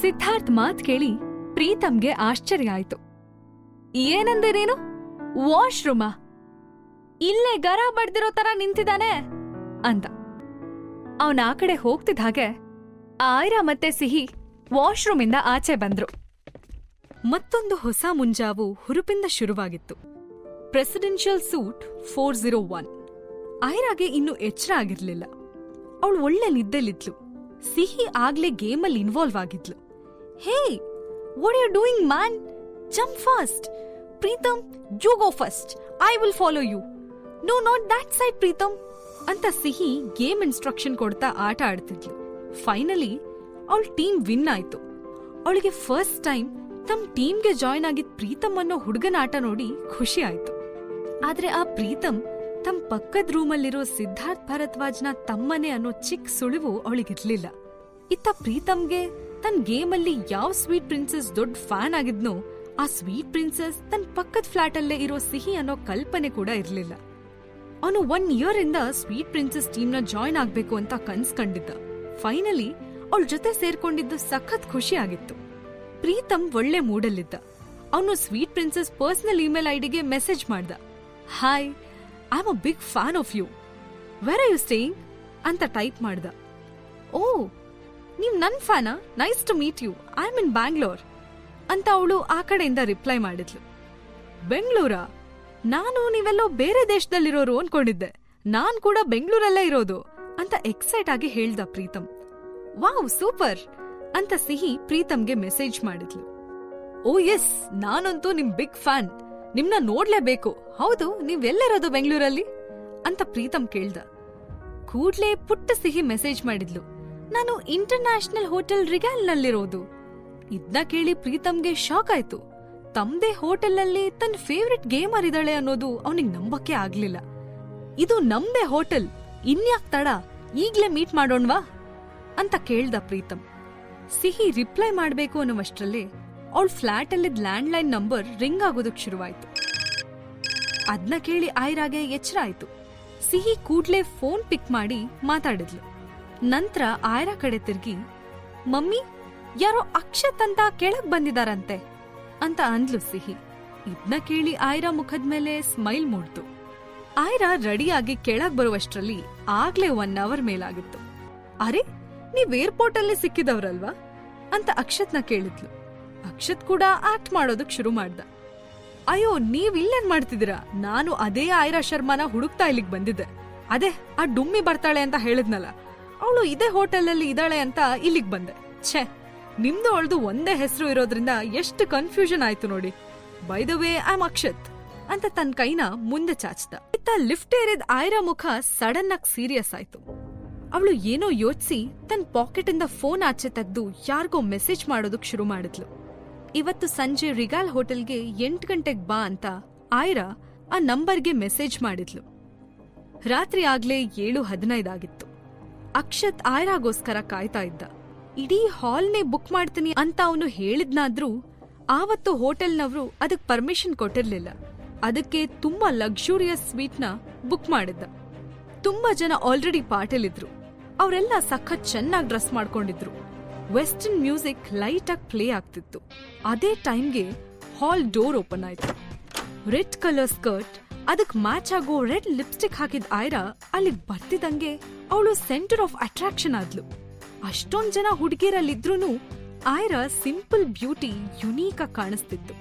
ಸಿದ್ಧಾರ್ಥ್ ಮಾತ್ ಕೇಳಿ ಪ್ರೀತಮ್ಗೆ ಆಶ್ಚರ್ಯ ಆಯ್ತು. ಏನಂದೆ ನೀನು? ವಾಶ್ರೂಮಾ? ಇಲ್ಲೇ ಗರ ಬಡ್ದಿರೋ ತರ ನಿಂತಿದ್ದಾನೆ ಅಂತ. ಅವನ ಆ ಕಡೆ ಹೋಗ್ತಿದ್ದ ಹಾಗೆ ಆಯ್ರಾ ಮತ್ತೆ ಸಿಹಿ ವಾಶ್ರೂಮಿಂದ ಆಚೆ ಬಂದ್ರು. ಮತ್ತೊಂದು ಹೊಸ ಮುಂಜಾವು ಹುರುಪಿಂದ ಶುರುವಾಗಿತ್ತು. Presidential suit 401. ಆಯ್ರಾಗೆ ಇನ್ನು ಎಚ್ಚರ ಆಗಿರ್ಲಿಲ್ಲ. ಅವಳು ಒಳ್ಳೆ ನಿದ್ದೆಲಿದ್ಲು. ಸಿಹಿ ಆಗ್ಲೇ ಗೇಮಲ್ಲಿ ಇನ್ವಾಲ್ವ್ ಆಗಿದ್ಲು. Hey, what are you doing man? Jump fast. Preetham, you go first. I will follow you. No, not that side Preetham ಅಂತ ಸಿಹಿ ಗೇಮ್ ಇನ್ಸ್ಟ್ರಕ್ಷನ್ ಕೊಡ್ತಾ ಆಟ ಆಡ್ತಿದ್ಲು. ಫೈನಲಿ ಅವಳ ಟೀಮ್ ವಿನ್ ಆಯ್ತು. ಅವಳಿಗೆ ಫಸ್ಟ್ ಟೈಮ್ ತಮ್ಮ ಟೀಮ್ಗೆ ಜಾಯ್ನ್ ಆಗಿದ್ ಪ್ರೀತಮ್ ಅನ್ನೋ ಹುಡುಗನ ಆಟ ನೋಡಿ ಖುಷಿ ಆಯ್ತು. ಆದ್ರೆ ಆ ಪ್ರೀತಮ್ ತಮ್ಮ ಪಕ್ಕದ ರೂಮಲ್ಲಿರೋ ಸಿದ್ಧಾರ್ಥ್ ಭರದ್ವಾಜ್ನ ತಮ್ಮನೆ ಅನ್ನೋ ಚಿಕ್ಕ ಸುಳಿವು ಅವಳಿಗಿರ್ಲಿಲ್ಲ. ಇತ್ತ ಪ್ರೀತಮ್ಗೆ ತನ್ನ ಗೇಮಲ್ಲಿ ಯಾವ ಸ್ವೀಟ್ ಪ್ರಿನ್ಸೆಸ್ ದೊಡ್ಡ ಫ್ಯಾನ್ ಆಗಿದ್ನೋ ಆ ಸ್ವೀಟ್ ಪ್ರಿನ್ಸೆಸ್ ತನ್ನ ಪಕ್ಕದ ಫ್ಲಾಟ್ ಅಲ್ಲೇ ಇರೋ ಸಿಹಿ ಅನ್ನೋ ಕಲ್ಪನೆ ಕೂಡ ಇರ್ಲಿಲ್ಲ. ಅವನು 1 ಇಯರ್ ಇಂದ ಸ್ವೀಟ್ ಪ್ರಿನ್ಸೆಸ್ ಟೀಮ್ನ ಜಾಯ್ನ್ ಆಗ್ಬೇಕು ಅಂತ ಕನ್ಸ್ ಕಂಡಿದ್ದ. ಫೈನಲಿ ಅವಳ ಜೊತೆ ಸೇರ್ಕೊಂಡಿದ್ದು ಸಖತ್ ಖುಷಿ ಆಗಿತ್ತು. ಪ್ರೀತಮ್ ಒಳ್ಳೆ ಮೂಡಲ್ಲಿದ್ದ. ಅವನು ಸ್ವೀಟ್ ಪ್ರಿನ್ಸೆಸ್ ಪರ್ಸನಲ್ ಇಮೇಲ್ ಐಡಿಗೆ ಮೆಸೇಜ್ ಮಾಡ್ದ. Hi, I am a big fan of you. Where are you staying ಅಂತ ಟೈಪ್ ಮಾಡ್ದ. ಓ, ನೀವ್ ನನ್ ಫ್ಯಾನಾ? Nice to meet you. I am in Bangalore ಅಂತ ಅವಳು ಆ ಕಡೆಯಿಂದ ರಿಪ್ಲೈ ಮಾಡಿದ್ಲು. ಬೆಂಗಳೂರಾ? ನಾನು ನೀವೆಲ್ಲೋ ಬೇರೆ ದೇಶದಲ್ಲಿರೋರು ಅನ್ಕೊಂಡಿದ್ದೆ. ನಾನ್ ಕೂಡ ಬೆಂಗಳೂರಲ್ಲೇ ಇರೋದು ಅಂತ ಎಕ್ಸೈಟ್ ಆಗಿ ಹೇಳ್ದ ಪ್ರೀತಮ್. ವಾವ್, ಸೂಪರ್ ಅಂತ ಸಿಹಿ ಪ್ರೀತಮ್ಗೆ ಮೆಸೇಜ್ ಮಾಡಿದ್ಲು. ಓ ಎಸ್, ನಾನಂತೂ ನಿಮ್ ಬಿಗ್ ಫ್ಯಾನ್. ನಿಮ್ನ ನೋಡ್ಲೇಬೇಕು. ಹೌದು, ನೀವೆಲ್ಲಿರೋದು ಬೆಂಗಳೂರಲ್ಲಿ ಅಂತ ಪ್ರೀತಮ್ ಕೇಳ್ದ. ಕೂಡ್ಲೇ ಪುಟ್ಟ ಸಿಹಿ ಮೆಸೇಜ್ ಮಾಡಿದ್ಲು. ನಾನು ಇಂಟರ್ನ್ಯಾಷನಲ್ ಹೋಟೆಲ್ ರಿಗ್ಯಾಲ್ನಲ್ಲಿರೋದು. ಇದ್ನ ಕೇಳಿ ಪ್ರೀತಮ್ಗೆ ಶಾಕ್ ಆಯ್ತು. ತಮ್ದೇ ಹೋಟೆಲ್ನಲ್ಲಿ ತನ್ನ ಫೇವ್ರೆಟ್ ಗೇಮರ್ ಇದ್ದಾಳೆ ಅನ್ನೋದು ಅವನಿಗೆ ನಂಬಕ್ಕೆ ಆಗ್ಲಿಲ್ಲ. ಇದು ನಮ್ದೇ ಹೋಟೆಲ್, ಇನ್ಯಾಕ್ ತಡ, ಈಗ್ಲೇ ಮೀಟ್ ಮಾಡೋಣ್ವಾ ಅಂತ ಕೇಳ್ದ ಪ್ರೀತಮ್. ಸಿಹಿ ರಿಪ್ಲೈ ಮಾಡ್ಬೇಕು ಅನ್ನೋವಷ್ಟ್ರಲ್ಲೇ ಅವಳ ಫ್ಲಾಟ್ ಅಲ್ಲಿದ್ ಲ್ಯಾಂಡ್ಲೈನ್ ನಂಬರ್ ರಿಂಗ್ ಆಗೋದಕ್ ಶುರುವಾಯ್ತು. ಅದ್ನ ಕೇಳಿ ಆಯ್ರಾಗೆ ಎಚ್ಚರ ಆಯ್ತು. ಸಿಹಿ ಕೂಡ್ಲೇ ಫೋನ್ ಪಿಕ್ ಮಾಡಿ ಮಾತಾಡಿದ್ಲು. ನಂತರ ಆಯ್ರಾ ಕಡೆ ತಿರ್ಗಿ, ಮಮ್ಮಿ, ಯಾರೋ ಅಕ್ಷತ್ ಅಂತ ಕೆಳಗ್ ಬಂದಿದಾರಂತೆ ಅಂತ ಅಂದ್ಲು ಸಿಹಿ. ಇದ್ನ ಕೇಳಿ ಆಯ್ರಾ ಮುಖದ ಮೇಲೆ ಸ್ಮೈಲ್ ಮೂಡ್ತು. ಆಯ್ರಾ ರೆಡಿಯಾಗಿ ಕೆಳಗ್ ಬರುವಷ್ಟ್ರಲ್ಲಿ ಆಗ್ಲೇ 1 ಅವರ್ ಮೇಲಾಗಿತ್ತು. ಅರೆ, ನೀವ್ ಏರ್ಪೋರ್ಟ್ ಅಲ್ಲಿ ಸಿಕ್ಕಿದವ್ರಲ್ವಾ ಅಂತ ಅಕ್ಷತ್ನ ಕೇಳಿದ್ಲು. ಅಕ್ಷತ್ ಕೂಡ ಆಕ್ಟ್ ಮಾಡೋದಕ್ ಶುರು ಮಾಡ್ದ. ಅಯ್ಯೋ, ನೀವ್ ಇಲ್ಲೇನ್ ಮಾಡ್ತಿದ್ದೀರಾ? ನಾನು ಅದೇ ಆಯ್ರಾ ಶರ್ಮಾನ ಹುಡುಕ್ತಾ ಇಲ್ಲಿಗ್ ಬಂದಿದ್ದೆ. ಅದೇ ಆ ಡುಮ್ಮಿ ಬರ್ತಾಳೆ ಅಂತ ಹೇಳಿದ್ನಲ್ಲ, ಅವಳು ಇದೇ ಹೋಟೆಲಲ್ಲಿ ಇದ್ದಾಳೆ ಅಂತ ಇಲ್ಲಿಗ್ ಬಂದೆ. ಛೇ, ನಿಮ್ದು ಅವಳ್ದು ಒಂದೇ ಹೆಸರು ಇರೋದ್ರಿಂದ ಎಷ್ಟು ಕನ್ಫ್ಯೂಷನ್ ಆಯ್ತು ನೋಡಿ. By the way, I am Akshat ಅಂತ ತನ್ನ ಕೈನ ಮುಂದೆ ಚಾಚ್ದ. ಇತ್ತ ಲಿಫ್ಟ್ ಏರಿದ ಆಯ್ರಾ ಮುಖ ಸಡನ್ ಆಗಿ ಸೀರಿಯಸ್ ಆಯ್ತು. ಅವಳು ಏನೋ ಯೋಚಿಸಿ ತನ್ನ ಪಾಕೆಟ್ ಇಂದ ಫೋನ್ ಆಚೆ ತೆಗೆದು ಯಾರಿಗೋ ಮೆಸೇಜ್ ಮಾಡೋದಕ್ ಶುರು ಮಾಡಿದ್ಲು. ಇವತ್ತು ಸಂಜೆ ರಿಗಾಲ್ ಹೋಟೆಲ್ಗೆ 8 ಗಂಟೆಗೆ ಬಾ ಅಂತ ಆಯ್ರಾ ಆ ನಂಬರ್ಗೆ ಮೆಸೇಜ್ ಮಾಡಿದ್ಲು. ರಾತ್ರಿ ಆಗ್ಲೇ 7:15 ಆಗಿತ್ತು. ಅಕ್ಷತ್ ಆಯ್ರಾಗೋಸ್ಕರ ಕಾಯ್ತಾ ಇದ್ದ. ಇಡೀ ಹಾಲ್ನೇ ಬುಕ್ ಮಾಡ್ತೀನಿ ಅಂತ ಅವನು ಹೇಳಿದ್ನಾದ್ರೂ ಆವತ್ತು ಹೋಟೆಲ್ನವರು ಅದಕ್ ಪರ್ಮಿಷನ್ ಕೊಟ್ಟಿರ್ಲಿಲ್ಲ. ಅದಕ್ಕೆ ತುಂಬಾ ಲಕ್ಸುರಿಯಸ್ ಸ್ವೀಟ್ನ ಬುಕ್ ಮಾಡಿದ್ದ. ತುಂಬಾ ಜನ ಆಲ್ರೆಡಿ ಪಾರ್ಟಿಲಿದ್ರು. ಅವರೆಲ್ಲ ಸಖತ್ ಚೆನ್ನಾಗಿ ಡ್ರೆಸ್ ಮಾಡ್ಕೊಂಡಿದ್ರು. ವೆಸ್ಟರ್ನ್ ಮ್ಯೂಸಿಕ್ ಲೈಟ್ ಆಗಿ ಪ್ಲೇ ಆಗ್ತಿತ್ತು. ಅದೇ ಟೈಮ್ಗೆ ಹಾಲ್ ಡೋರ್ ಓಪನ್ ಆಯ್ತು. ರೆಡ್ ಕಲರ್ ಸ್ಕರ್ಟ್, ಅದಕ್ ಮ್ಯಾಚ್ ಆಗೋ ರೆಡ್ ಲಿಪ್ಸ್ಟಿಕ್ ಹಾಕಿದ ಆಯ್ರಾ ಅಲ್ಲಿಗ್ ಬರ್ತಿದಂಗೆ ಅವಳು ಸೆಂಟರ್ ಆಫ್ ಅಟ್ರಾಕ್ಷನ್ ಆದ್ಲು. ಅಷ್ಟೊಂದ್ ಜನ ಹುಡುಗಿಯರಲ್ಲಿದ್ರೂನು ಆಯ್ರಾ ಸಿಂಪಲ್ ಬ್ಯೂಟಿ ಯುನೀಕ್ ಆಗಿ ಕಾಣಿಸ್ತಿತ್ತು.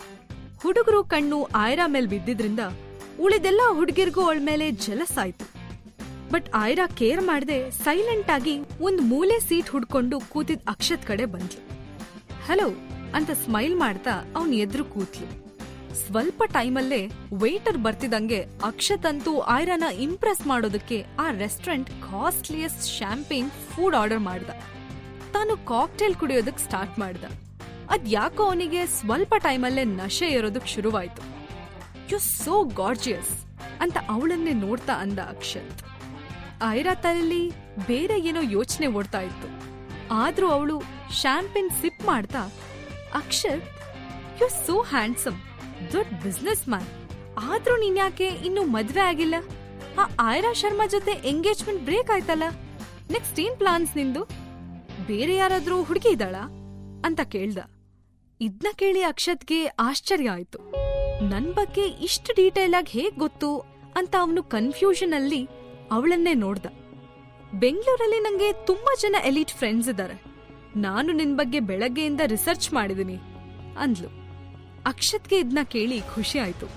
ಹುಡುಗರು ಕಣ್ಣು ಆಯ್ರಾ ಮೇಲ್ ಬಿದ್ದಿದ್ರಿಂದ ಉಳಿದೆಲ್ಲ ಹುಡುಗಿರ್ಗೂ ಅವಳ ಮೇಲೆ ಜಲಸ್ ಆಯ್ತು. ಬಟ್ ಆಯ್ರಾ ಕೇರ್ ಮಾಡದೆ ಸೈಲೆಂಟ್ ಆಗಿ ಒಂದ್ ಮೂಲೆ ಸೀಟ್ ಹುಡ್ಕೊಂಡು ಕೂತಿದ್ ಅಕ್ಷತ್ ಕಡೆ ಬಂದ್ಲು. ಹಲೋ ಅಂತ ಸ್ಮೈಲ್ ಮಾಡ್ತಾ ಅವನ್ ಎದ್ರು ಕೂತ್ಲು. ಸ್ವಲ್ಪ ಟೈಮಲ್ಲೇ ವೇಟರ್ ಬರ್ತಿದಂಗೆ ಅಕ್ಷತ್ ಅಂತೂ ಆಯ್ರಾನ ಇಂಪ್ರೆಸ್ ಮಾಡೋದಕ್ಕೆ ಆ restaurant costliest champagne food order ಮಾಡ್ದ. ತಾನು ಕಾಕ್ಟೇಲ್ ಕುಡಿಯೋದಕ್ ಸ್ಟಾರ್ಟ್ ಮಾಡ್ದ. ಅದ್ ಯಾಕೋ ಅವನಿಗೆ ಸ್ವಲ್ಪ ಟೈಮಲ್ಲೇ ನಶೆ ಇರೋದಕ್ ಶುರುವಾಯ್ತು. ಯು ಸೋ ಗಾರ್ಜಿಯಸ್ ಅಂತ ಅವಳನ್ನೇ ನೋಡ್ತಾ ಅಂದ ಅಕ್ಷತ್. ಆಯ್ರಾ ತಲೆಯಲ್ಲಿ ಬೇರೆ ಏನೋ ಯೋಚನೆ ಓಡ್ತಾ ಇತ್ತು. ಆದ್ರೂ ಅವಳು ಶಾಂಪೇನ್ ಸಿಪ್ ಮಾಡ್ತಾ, ಅಕ್ಷತ್, ಯು ಸೋ ಹ್ಯಾಂಡ್ಸಮ್, ದೊಡ್ಡ ಬಿಸ್ನೆಸ್ ಮ್ಯಾನ್. ಆದ್ರೂ ನೀನ್ಯಾಕೆ ಇನ್ನು ಮದ್ವೆ ಆಗಿಲ್ಲ? ಆ ಆಯ್ರಾ ಶರ್ಮಾ ಜೊತೆ ಎಂಗೇಜ್ಮೆಂಟ್ ಬ್ರೇಕ್ ಆಯ್ತಲ್ಲ, ನೆಕ್ಸ್ಟ್ ಏನ್ ಪ್ಲಾನ್ಸ್ ನಿಂದು? ಬೇರೆ ಯಾರಾದ್ರೂ ಹುಡುಗಿ ಇದ್ದಾಳಾ ಅಂತ ಕೇಳ್ದ. ಇದ್ನ ಕೇಳಿ ಅಕ್ಷತ್ಗೆ ಆಶ್ಚರ್ಯ ಆಯ್ತು. ನನ್ ಬಗ್ಗೆ ಇಷ್ಟು ಡೀಟೇಲ್ ಆಗಿ ಹೇಗ್ ಗೊತ್ತು ಅಂತ ಅವನು ಕನ್ಫ್ಯೂಷನ್ ಅಲ್ಲಿ ಅವಳನ್ನೇ ನೋಡ್ದ. ಬೆಂಗಳೂರಲ್ಲಿ ನಂಗೆ ತುಂಬಾ ಜನ ಎಲೀಟ್ ಫ್ರೆಂಡ್ಸ್ ಇದ್ದಾರೆ. ನಾನು ನಿನ್ ಬಗ್ಗೆ ಬೆಳಗ್ಗೆಯಿಂದ ರಿಸರ್ಚ್ ಮಾಡಿದೀನಿ ಅಂದ್ಲು. ಅಕ್ಷತ್ಗೆ ಇದ್ನ ಕೇಳಿ ಖುಷಿ ಆಯ್ತು.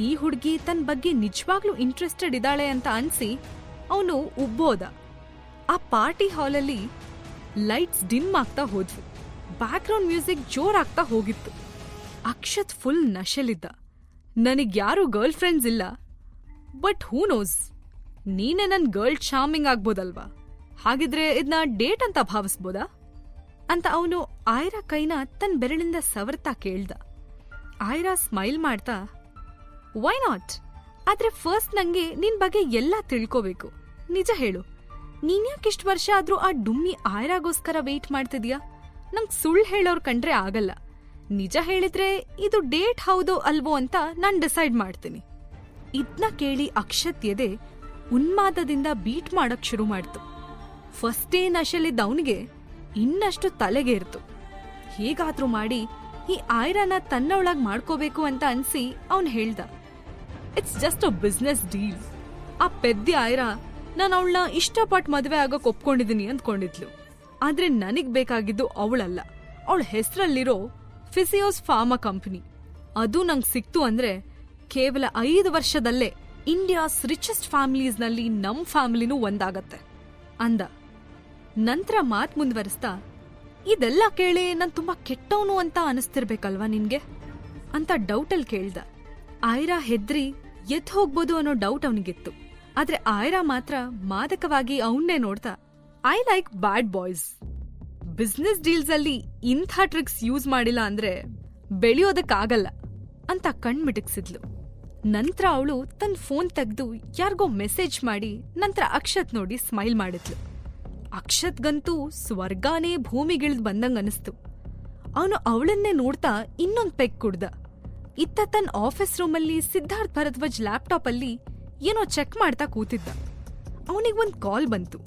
ಈ ಹುಡ್ಗಿ ತನ್ ಬಗ್ಗೆ ನಿಜವಾಗ್ಲೂ ಇಂಟ್ರೆಸ್ಟೆಡ್ ಇದ್ದಾಳೆ ಅಂತ ಅನ್ಸಿ ಅವನು ಉಬ್ಬೋದ. ಆ ಪಾರ್ಟಿ ಹಾಲಲ್ಲಿ ಲೈಟ್ಸ್ ಡಿಮ್ ಆಗ್ತಾ ಹೋದ್ವು. ಬ್ಯಾಕ್ಗ್ರೌಂಡ್ ಮ್ಯೂಸಿಕ್ ಜೋರಾಗ್ತಾ ಹೋಗಿತ್ತು. ಅಕ್ಷತ್ ಫುಲ್ ನಶೆಲಿದ್ದ. ನನಗ್ ಯಾರೂ ಗರ್ಲ್ ಫ್ರೆಂಡ್ಸ್ ಇಲ್ಲ, ಬಟ್ ಹೂ ನೋಸ್, ನೀನೇ ನನ್ ಗರ್ಲ್ ಚಾರ್ಮಿಂಗ್ ಆಗ್ಬೋದಲ್ವಾ? ಹಾಗಿದ್ರೆ ಇದನ್ನ ಡೇಟ್ ಅಂತ ಭಾವಿಸ್ಬೋದಾ ಅಂತ ಅವನು ಆಯ್ರಾ ಕೈನ ತನ್ನ ಬೆರಳಿಂದ ಸವರ್ತಾ ಕೇಳ್ದ. ಆಯ್ರಾ ಸ್ಮೈಲ್ ಮಾಡ್ತಾ, ವೈ ನಾಟ್? ಆದ್ರೆ ಫಸ್ಟ್ ನಂಗೆ ನಿನ್ ಬಗ್ಗೆ ಎಲ್ಲ ತಿಳ್ಕೋಬೇಕು. ನಿಜ ಹೇಳು, ನೀನ್ಯಾಕಿಷ್ಟು ವರ್ಷ ಆದ್ರೂ ಆ ಡುಮ್ಮಿ ಆಯ್ರಾಗೋಸ್ಕರ ವೇಟ್ ಮಾಡ್ತಿದ್ಯಾ? ನಂಗ್ ಸುಳ್ಳು ಹೇಳೋರ್ ಕಂಡ್ರೆ ಆಗಲ್ಲ. ನಿಜ ಹೇಳಿದ್ರೆ ಇದು ಡೇಟ್ ಹೌದೋ ಅಲ್ವೋ ಅಂತ ನಾನ್ ಡಿಸೈಡ್ ಮಾಡ್ತೀನಿ. ಇದ್ನ ಕೇಳಿ ಅಕ್ಷತ್ ಎದೆ ಉನ್ಮಾದದಿಂದ ಬೀಟ್ ಮಾಡಕ್ ಶುರು ಮಾಡ್ತು. ಫಸ್ಟೇ ನಶೆಲಿದ್ದ ಅವನಿಗೆ ಇನ್ನಷ್ಟು ತಲೆಗೇರ್ತು. ಹೇಗಾದ್ರೂ ಮಾಡಿ ಈ ಆಯ್ರಾನ ತನ್ನೊಳಗ್ ಮಾಡ್ಕೋಬೇಕು ಅಂತ ಅನ್ಸಿ ಅವನ್ ಹೇಳ್ದ, it's just a business deal. ಆ ಪೆದ್ದಿ ಆಯ್ರಾ ನಾನು ಅವಳನ್ನ ಇಷ್ಟಪಟ್ಟು ಮದುವೆ ಆಗೋಕ್ ಒಪ್ಕೊಂಡಿದೀನಿ ಅಂದ್ಕೊಂಡಿದ್ಲು. ಆದ್ರೆ ನನಗ್ ಬೇಕಾಗಿದ್ದು ಅವಳಲ್ಲ, ಅವಳ ಹೆಸರಲ್ಲಿರೋ ಫಿಸಿಯೋಸ್ ಫಾರ್ಮಾ ಕಂಪನಿ. ಅದು ನಂಗ್ ಸಿಕ್ತು ಅಂದ್ರೆ ಕೇವಲ 5 ವರ್ಷದಲ್ಲೇ ಇಂಡಿಯಾಸ್ ರಿಚೆಸ್ಟ್ ಫ್ಯಾಮಿಲೀಸ್ನಲ್ಲಿ ನಮ್ ಫ್ಯಾಮಿಲಿನೂ ಒಂದಾಗತ್ತೆ ಅಂದ. ನಂತರ ಮಾತ್ ಮುಂದುವರಿಸ್ತಾ, ಇದೆಲ್ಲ ಕೇಳಿ ನಾನ್ ತುಂಬಾ ಕೆಟ್ಟವನು ಅಂತ ಅನಿಸ್ತಿರ್ಬೇಕಲ್ವಾ ನಿನ್ಗೆ ಅಂತ ಡೌಟಲ್ ಕೇಳ್ದ. ಆಯ್ರಾ ಹೆದ್ರಿ ಎದ್ ಹೋಗ್ಬೋದು ಅನ್ನೋ ಡೌಟ್ ಅವನಿಗಿತ್ತು. ಆದ್ರೆ ಆಯ್ರಾ ಮಾತ್ರ ಮಾದಕವಾಗಿ ಅವನ್ನೇ ನೋಡ್ತಾ, I like bad boys. Business deals ಅಲ್ಲಿ ಇಂಥ ಟ್ರಿಕ್ಸ್ ಯೂಸ್ ಮಾಡಿಲ್ಲ ಅಂದ್ರೆ ಬೆಳೆಯೋದಕ್ಕಾಗಲ್ಲ ಅಂತ ಕಣ್ಮಿಟಕ್ಸಿದ್ಲು. ನಂತರ ಅವಳು ತನ್ನ ಫೋನ್ ತೆಗೆದು ಯಾರಿಗೋ ಮೆಸೇಜ್ ಮಾಡಿ ನಂತರ ಅಕ್ಷತ್ ನೋಡಿ ಸ್ಮೈಲ್ ಮಾಡಿದ್ಲು. ಅಕ್ಷತ್ಗಂತೂ ಸ್ವರ್ಗಾನೇ ಭೂಮಿಗಿಳಿದ್ ಬಂದಂಗ ಅನಿಸ್ತು. ಅವನು ಅವಳನ್ನೇ ನೋಡ್ತಾ ಇನ್ನೊಂದ್ ಪೆಗ್ ಕುಡ್ದ. ಇತ್ತ ತನ್ನ ಆಫೀಸ್ ರೂಮಲ್ಲಿ ಸಿದ್ಧಾರ್ಥ್ ಭರದ್ವಾಜ್ ಲ್ಯಾಪ್ಟಾಪ್ ಅಲ್ಲಿ ಏನೋ ಚೆಕ್ ಮಾಡ್ತಾ ಕೂತಿದ್ದ. ಅವನಿಗೊಂದ್ ಕಾಲ್ ಬಂತು.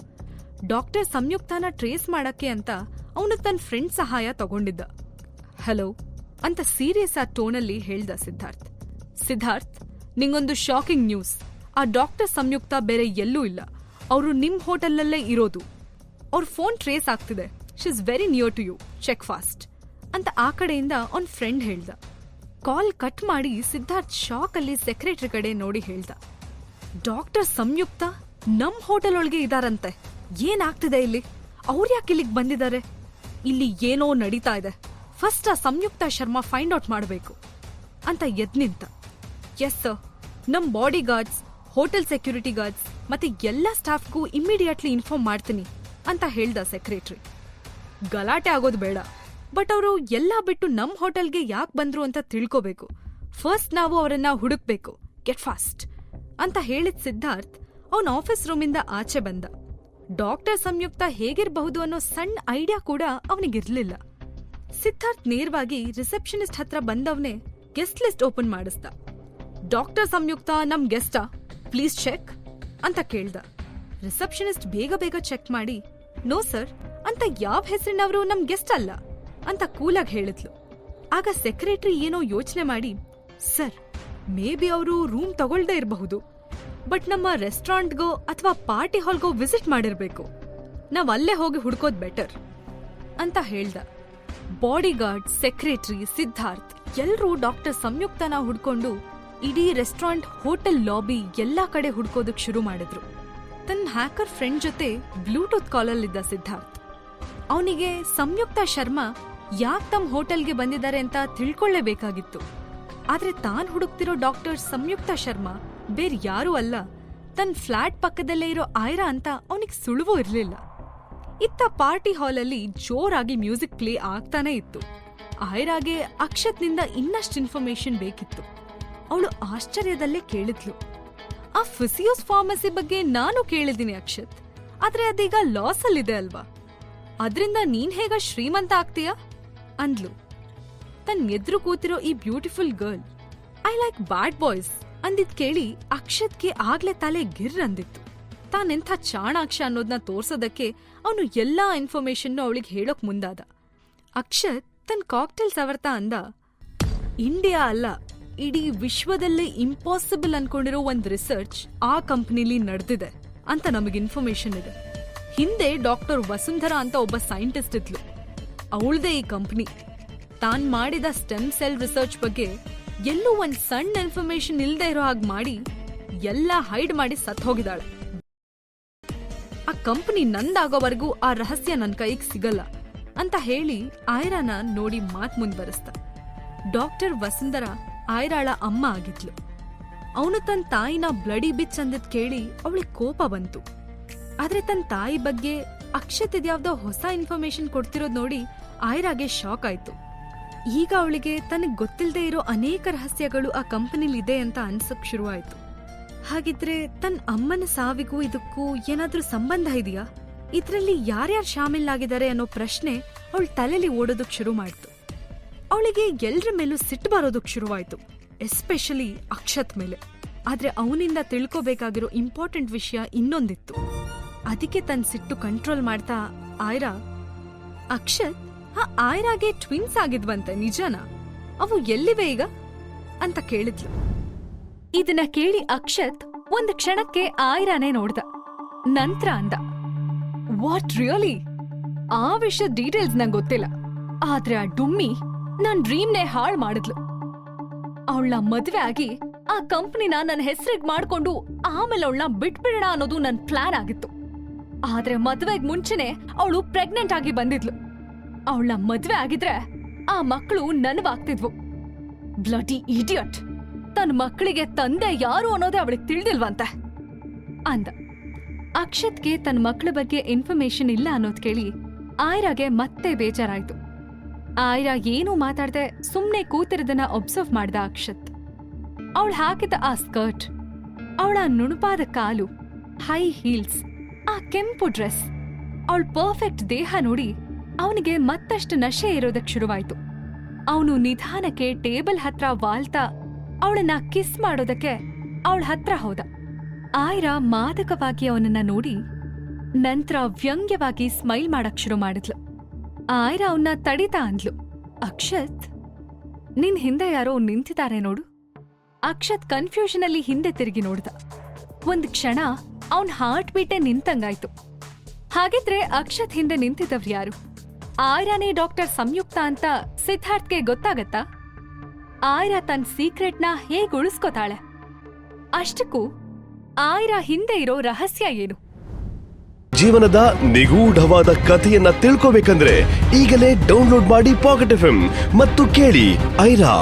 ಡಾಕ್ಟರ್ ಸಂಯುಕ್ತಾನ ಟ್ರೇಸ್ ಮಾಡಕ್ಕೆ ಅಂತ ಅವನು ತನ್ನ ಫ್ರೆಂಡ್ ಸಹಾಯ ತಗೊಂಡಿದ್ದ. ಹಲೋ ಅಂತ ಸೀರಿಯಸ್ ಆ ಟೋನಲ್ಲಿ ಹೇಳ್ದ ಸಿದ್ಧಾರ್ಥ್. ಸಿದ್ಧಾರ್ಥ್, ನಿಂಗೊಂದು ಶಾಕಿಂಗ್ ನ್ಯೂಸ್. ಆ ಡಾಕ್ಟರ್ ಸಂಯುಕ್ತ ಬೇರೆ ಎಲ್ಲೂ ಇಲ್ಲ, ಅವರು ನಿಮ್ ಹೋಟೆಲ್ಲಲ್ಲೇ ಇರೋದು. ಅವ್ರ ಫೋನ್ ಟ್ರೇಸ್ ಆಗ್ತಿದೆ. She is very near to you, check fast ಅಂತ ಆ ಕಡೆಯಿಂದ ಅವ್ನ್ ಫ್ರೆಂಡ್ ಹೇಳ್ದ. ಕಾಲ್ ಕಟ್ ಮಾಡಿ ಸಿದ್ಧಾರ್ಥ್ ಶಾಕ್ ಅಲ್ಲಿ ಸೆಕ್ರೆಟರಿ ಕಡೆ ನೋಡಿ ಹೇಳ್ದ, ಡಾಕ್ಟರ್ ಸಂಯುಕ್ತ ನಮ್ ಹೋಟೆಲ್ ಒಳಗೆ ಇದಾರಂತೆ. ಏನಾಗ್ತಿದೆ ಇಲ್ಲಿ? ಅವ್ರ್ಯಾಕೆ ಇಲ್ಲಿಗೆ ಬಂದಿದ್ದಾರೆ? ಇಲ್ಲಿ ಏನೋ ನಡೀತಾ ಇದೆ. ಫಸ್ಟ್ ಆ ಸಂಯುಕ್ತ ಶರ್ಮಾ ಫೈಂಡ್ ಔಟ್ ಮಾಡಬೇಕು ಅಂತ ಎದ್ ನಿಂತ. ಎಸ್ ಸರ್, ನಮ್ body guards, hotel security guards ಮತ್ತೆ ಎಲ್ಲ ಸ್ಟಾಫ್ಗೂ ಇಮ್ಮಿಡಿಯೇಟ್ಲಿ ಇನ್ಫಾರ್ಮ್ ಮಾಡ್ತೀನಿ ಅಂತ ಹೇಳ್ದ ಸೆಕ್ರೆಟರಿ. ಗಲಾಟೆ ಆಗೋದು ಬೇಡ, ಬಟ್ ಅವರು ಎಲ್ಲ ಬಿಟ್ಟು ನಮ್ ಹೋಟೆಲ್ಗೆ ಯಾಕೆ ಬಂದ್ರು ಅಂತ ತಿಳ್ಕೋಬೇಕು. ಫಸ್ಟ್ ನಾವು ಅವರನ್ನ ಹುಡುಕ್ಬೇಕು, ಗೆಟ್ ಫಾಸ್ಟ್ ಅಂತ ಹೇಳಿದ ಸಿದ್ಧಾರ್ಥ್ ಅವನ ಆಫೀಸ್ ರೂಮಿಂದ ಆಚೆ ಬಂದ. ಡಾಕ್ಟರ್ ಸಂಯುಕ್ತ ಹೇಗಿರಬಹುದು ಅನ್ನೋ ಸಣ್ಣ ಐಡಿಯಾ ಕೂಡ ಅವನಿಗಿರ್ಲಿಲ್ಲ. ಸಿದ್ಧಾರ್ಥ್ ನೇರವಾಗಿ ರಿಸೆಪ್ಷನಿಸ್ಟ್ ಹತ್ರ ಬಂದವನೇ ಗೆಸ್ಟ್ ಲಿಸ್ಟ್ ಓಪನ್ ಮಾಡಿಸ್ದ. ಡಾಕ್ಟರ್ ಸಂಯುಕ್ತ ನಮ್ ಗೆಸ್ಟಾ, ಪ್ಲೀಸ್ ಚೆಕ್ ಅಂತ ಕೇಳ್ದ. ರಿಸೆಪ್ಷನಿಸ್ಟ್ ಬೇಗ ಬೇಗ ಚೆಕ್ ಮಾಡಿ, ನೋ ಸರ್ ಅಂತ ಯಾವ ಹೆಸರಿನವರು ನಮ್ ಗೆಸ್ಟ್ ಅಲ್ಲ ಅಂತ ಕೂಲಾಗಿ ಹೇಳಿದ್ಲು. ಆಗ ಸೆಕ್ರೆಟರಿ ಏನೋ ಯೋಚನೆ ಮಾಡಿ, ಸರ್ ಮೇ ಬಿ ಅವರು ರೂಮ್ ತಗೊಳ್ದೇ ಇರಬಹುದು, ಬಟ್ ನಮ್ಮ ರೆಸ್ಟೋರೆಂಟ್ಗೋ ಅಥವಾ ಪಾರ್ಟಿ ಹಾಲ್ಗೋ ವಿಸಿಟ್ ಮಾಡಿರ್ಬೇಕು. ನಾವ್ ಅಲ್ಲೇ ಹೋಗಿ ಹುಡ್ಕೋದ್ ಬೆಟರ್ ಅಂತ ಹೇಳ್ದ. ಬಾಡಿ ಗಾರ್ಡ್, ಸೆಕ್ರೆಟರಿ, ಸಿದ್ಧಾರ್ಥ್ ಎಲ್ರೂ ಡಾಕ್ಟರ್ ಸಂಯುಕ್ತನ ಹುಡ್ಕೊಂಡು ಇಡೀ ರೆಸ್ಟೋರೆಂಟ್, ಹೋಟೆಲ್ ಲಾಬಿ ಎಲ್ಲಾ ಕಡೆ ಹುಡ್ಕೋದಕ್ ಶುರು ಮಾಡಿದ್ರು. ತನ್ನ ಹ್ಯಾಕರ್ ಫ್ರೆಂಡ್ ಜೊತೆ ಬ್ಲೂಟೂತ್ ಕಾಲಲ್ಲಿದ್ದ ಸಿದ್ಧಾರ್ಥ್ ಅವನಿಗೆ ಸಂಯುಕ್ತ ಶರ್ಮಾ ಯಾಕ್ ತಮ್ಮ ಹೋಟೆಲ್ಗೆ ಬಂದಿದ್ದಾರೆ ಅಂತ ತಿಳ್ಕೊಳ್ಳೇಬೇಕಾಗಿತ್ತು. ಆದ್ರೆ ತಾನ್ ಹುಡುಕ್ತಿರೋ ಡಾಕ್ಟರ್ ಸಂಯುಕ್ತ ಶರ್ಮಾ ಬೇರೆ ಯಾರೂ ಅಲ್ಲ, ತನ್ನ ಫ್ಲಾಟ್ ಪಕ್ಕದಲ್ಲೇ ಇರೋ ಆಯ್ರಾ ಅಂತ ಅವನಿಗೆ ಸುಳುವೂ ಇರ್ಲಿಲ್ಲ. ಇತ್ತ ಪಾರ್ಟಿ ಹಾಲಲ್ಲಿ ಜೋರಾಗಿ ಮ್ಯೂಸಿಕ್ ಪ್ಲೇ ಆಗ್ತಾನೆ ಇತ್ತು. ಆಯ್ರಾಗೆ ಅಕ್ಷತ್ನಿಂದ ಇನ್ನಷ್ಟು ಇನ್ಫಾರ್ಮೇಶನ್ ಬೇಕಿತ್ತು. ಅವಳು ಆಶ್ಚರ್ಯದಲ್ಲೇ ಕೇಳಿದ್ಲು, ಆ ಫಿಸಿಯೋಸ್ ಫಾರ್ಮಸಿ ಬಗ್ಗೆ ನಾನು ಕೇಳಿದ್ದೀನಿ ಅಕ್ಷತ್, ಆದ್ರೆ ಅದೀಗ ಲಾಸ್ ಅಲ್ಲಿದೆ ಅಲ್ವಾ, ಅದ್ರಿಂದ ನೀನ್ ಹೇಗ ಶ್ರೀಮಂತ ಆಗ್ತೀಯಾ ಅಂದ್ಲು. ತನ್ ಎದುರು ಕೂತಿರೋ ಈ beautiful girl I like bad boys ಅಂದಿದ್ ಕೇಳಿ ಅಕ್ಷತ್ಗೆ ಆಗ್ಲೇ ತಲೆ ಗಿರ್ ಅಂದಿತ್ತು. ತಾನೆಂಥ ಚಾಣಾಕ್ಷ ಅನ್ನೋದನ್ನ ತೋರ್ಸೋದಕ್ಕೆ ಅವನು ಎಲ್ಲಾ ಇನ್ಫಾರ್ಮೇಶನ್ ಅವಳಿಗೆ ಹೇಳೋಕ್ ಮುಂದಾದ. ಅಕ್ಷತ್ ತನ್ ಕಾಕ್ಟೇಲ್ ಸವರ್ತಾ ಅಂದ, ಇಂಡಿಯಾ ಅಲ್ಲ, ಇಡೀ ವಿಶ್ವದಲ್ಲೇ ಇಂಪಾಸಿಬಲ್ ಅನ್ಕೊಂಡಿರೋ ಒಂದ್ ರಿಸರ್ಚ್ ಆ ಕಂಪನಿಲಿ ನಡೆದಿದೆ ಅಂತ ನಮಗೆ ಇನ್ಫಾರ್ಮೇಶನ್ ಇದೆ. ಹಿಂದೆ ಡಾಕ್ಟರ್ ವಸುಂಧರಾ ಅಂತ ಒಬ್ಬ ಸೈಂಟಿಸ್ಟ್ ಇದ್ಲು. ಅವಳದೇ ಈ ಕಂಪನಿ. ತಾನ್ ಮಾಡಿದ ಸ್ಟೆಮ್ ಸೆಲ್ ರಿಸರ್ಚ್ ಬಗ್ಗೆ ಎಲ್ಲೂ ಒಂದ್ ಸಣ್ಣ ಇನ್ಫಾರ್ಮೇಶನ್ ಇಲ್ದೇ ಇರೋ ಹಾಗೆ ಮಾಡಿ ಎಲ್ಲ ಹೈಡ್ ಮಾಡಿ ಸತ್ ಹೋಗಿದ್ದಾಳೆ. ಆ ಕಂಪನಿ ನಂದಾಗೋವರೆಗೂ ಆ ರಹಸ್ಯ ನನ್ ಕೈಗೆ ಸಿಗಲ್ಲ ಅಂತ ಹೇಳಿ ಆಯ್ರಾನ ನೋಡಿ ಮಾತ್ ಮುಂದ್ವರಿಸ್ತ. ಡಾಕ್ಟರ್ ವಸುಂಧರಾ ಆಯ್ರಾಳ ಅಮ್ಮ ಆಗಿದ್ಲು. ಅವನು ತನ್ನ ತಾಯಿನ ಬ್ಲಡಿ ಬಿಚ್ ಅಂದಿದ್ ಕೇಳಿ ಅವಳಿಗೆ ಕೋಪ ಬಂತು. ಆದ್ರೆ ತನ್ನ ತಾಯಿ ಬಗ್ಗೆ ಅಕ್ಷತ್ ಇದ್ಯಾವ್ದೋ ಹೊಸ ಇನ್ಫಾರ್ಮೇಶನ್ ಕೊಡ್ತಿರೋದ್ ನೋಡಿ ಆಯ್ರಾಗೆ ಶಾಕ್ ಆಯ್ತು. ಈಗ ಅವಳಿಗೆ ತನಗ್ ಗೊತ್ತಿಲ್ಲದೆ ಇರೋ ಅನೇಕ ರಹಸ್ಯಗಳು ಆ ಕಂಪನಿಲಿದೆ ಅಂತ ಅನ್ಸಕ್ ಶುರುವಾಯ್ತು. ಹಾಗಿದ್ರೆ ತನ್ನ ಅಮ್ಮನ ಸಾವಿಗೂ ಇದಕ್ಕೂ ಏನಾದ್ರೂ ಸಂಬಂಧ ಇದೆಯಾ? ಇದ್ರಲ್ಲಿ ಯಾರ್ಯಾರು ಶಾಮಿಲಾಗಿದ್ದಾರೆ ಅನ್ನೋ ಪ್ರಶ್ನೆ ಅವಳ ತಲೆಲಿ ಓಡೋದಕ್ ಶುರು ಮಾಡ್ತು. ಅವಳಿಗೆ ಎಲ್ರ ಮೇಲೂ ಸಿಟ್ಟು ಬರೋದಕ್ ಶುರುವಾಯ್ತು, ಎಸ್ಪೆಷಲಿ ಅಕ್ಷತ್ ಮೇಲೆ. ಆದ್ರೆ ಅವನಿಂದ ತಿಳ್ಕೋಬೇಕಾಗಿರೋ ಇಂಪಾರ್ಟೆಂಟ್ ವಿಷಯ ಇನ್ನೊಂದಿತ್ತು. ಅದಕ್ಕೆ ತನ್ನ ಸಿಟ್ಟು ಕಂಟ್ರೋಲ್ ಮಾಡ್ತಾ ಆಯ್ರಾ, ಅಕ್ಷತ್, ಆ ಆಯ್ರಾಗೆ ಟ್ವಿನ್ಸ್ ಆಗಿದ್ವಂತೆ, ನಿಜನಾ? ಅವು ಎಲ್ಲಿವೆ ಈಗ ಅಂತ ಕೇಳಿದ್ಲು. ಇದನ್ನ ಕೇಳಿ ಅಕ್ಷತ್ ಒಂದ್ ಕ್ಷಣಕ್ಕೆ ಆಯ್ರಾನೇ ನೋಡ್ದ. ನಂತ್ರ ಅಂದ, ವಾಟ್ ರಿಯಲಿ? ಆ ವಿಷಯದ ಡೀಟೇಲ್ಸ್ ನಂಗೆ ಗೊತ್ತಿಲ್ಲ. ಆದ್ರೆ ಆ ಡುಮ್ಮಿ ನನ್ ಡ್ರೀಮ್ನೇ ಹಾಳ್ ಮಾಡಿದ್ಲು. ಅವಳ ಮದ್ವೆ ಆಗಿ ಆ ಕಂಪ್ನಿನ ನನ್ನ ಹೆಸರಿಗೆ ಮಾಡ್ಕೊಂಡು ಆಮೇಲೆ ಅವಳನ್ನ ಬಿಟ್ಬಿಡೋಣ ಅನ್ನೋದು ನನ್ ಪ್ಲಾನ್ ಆಗಿತ್ತು. ಆದ್ರೆ ಮದ್ವೆಗ್ ಮುಂಚೆನೆ ಅವಳು ಪ್ರೆಗ್ನೆಂಟ್ ಆಗಿ ಬಂದಿದ್ಲು. ಅವಳ ಮದ್ವೆ ಆಗಿದ್ರೆ ಆ ಮಕ್ಕಳು ನನವಾಗ್ತಿದ್ವು. Bloody idiot! ತನ್ನ ಮಕ್ಕಳಿಗೆ ತಂದೆ ಯಾರು ಅನ್ನೋದೇ ಅವಳಿಗೆ ತಿಳಿದಿಲ್ವಂತೆ ಅಂದ. ಅಕ್ಷತ್ಗೆ ತನ್ನ ಮಕ್ಕಳ ಬಗ್ಗೆ ಇನ್ಫಾರ್ಮೇಶನ್ ಇಲ್ಲ ಅನ್ನೋದ್ ಕೇಳಿ ಆಯ್ರಾಗೆ ಮತ್ತೆ ಬೇಜಾರಾಯ್ತು. ಆಯ್ರಾ ಏನೂ ಮಾತಾಡ್ದೆ ಸುಮ್ನೆ ಕೂತಿರೋದನ್ನ ಒಬ್ಸರ್ವ್ ಮಾಡ್ದ ಅಕ್ಷತ್. ಅವಳು ಹಾಕಿದ ಆ ಸ್ಕರ್ಟ್, ಅವಳ ನುಣುಪಾದ ಕಾಲು, ಹೈ ಹೀಲ್ಸ್, ಆ ಕೆಂಪು ಡ್ರೆಸ್, ಅವಳ ಪರ್ಫೆಕ್ಟ್ ದೇಹ ನೋಡಿ ಅವನಿಗೆ ಮತ್ತಷ್ಟು ನಶೆ ಇರೋದಕ್ ಶುರುವಾಯ್ತು. ಅವನು ನಿಧಾನಕ್ಕೆ ಟೇಬಲ್ ಹತ್ರ ವಾಲ್ತಾ ಅವಳನ್ನ ಕಿಸ್ ಮಾಡೋದಕ್ಕೆ ಅವಳ ಹತ್ರ ಹೋದ. ಆಯ್ರಾ ಮಾದಕವಾಗಿ ಅವನನ್ನ ನೋಡಿ ನಂತರ ವ್ಯಂಗ್ಯವಾಗಿ ಸ್ಮೈಲ್ ಮಾಡಕ್ ಶುರು ಮಾಡಿದ್ಲು. ಆಯ್ರಾ ಅವನ್ನ ತಡಿತಾ ಅಂದ್ಲು, ಅಕ್ಷತ್, ನಿನ್ ಹಿಂದೆ ಯಾರೋ ನಿಂತಿದ್ದಾರೆ ನೋಡು. ಅಕ್ಷತ್ ಕನ್ಫ್ಯೂಷನ್ ಅಲ್ಲಿ ಹಿಂದೆ ತಿರುಗಿ ನೋಡ್ದ. ಒಂದ್ ಕ್ಷಣ ಅವನ್ ಹಾರ್ಟ್ ಬೀಟೆ ನಿಂತಂಗಾಯ್ತು. ಹಾಗಿದ್ರೆ ಅಕ್ಷತ್ ಹಿಂದೆ ನಿಂತಿದ್ದವ್ರು ಯಾರು? ಆಯ್ರಾನೇ ಡಾಕ್ಟರ್ ಸಂಯುಕ್ತ ಅಂತ ಸಿದ್ಧಾರ್ಥ್ಗೆ ಗೊತ್ತಾಗತ್ತಾ? ಆಯ್ರಾ ತನ್ನ ಸೀಕ್ರೆಟ್ನ ಹೇಗ್ ಉಳಿಸ್ಕೋತಾಳೆ? ಅಷ್ಟಕ್ಕೂ ಆಯ್ರಾ ಹಿಂದೆ ಇರೋ ರಹಸ್ಯ ಏನು? ಜೀವನದ ನಿಗೂಢವಾದ ಕಥೆಯನ್ನ ತಿಳ್ಕೋಬೇಕಂದ್ರೆ ಈಗಲೇ ಡೌನ್ಲೋಡ್ ಮಾಡಿ ಪಾಕೆಟ್ FM ಮತ್ತು ಕೇಳಿ ಐರಾ.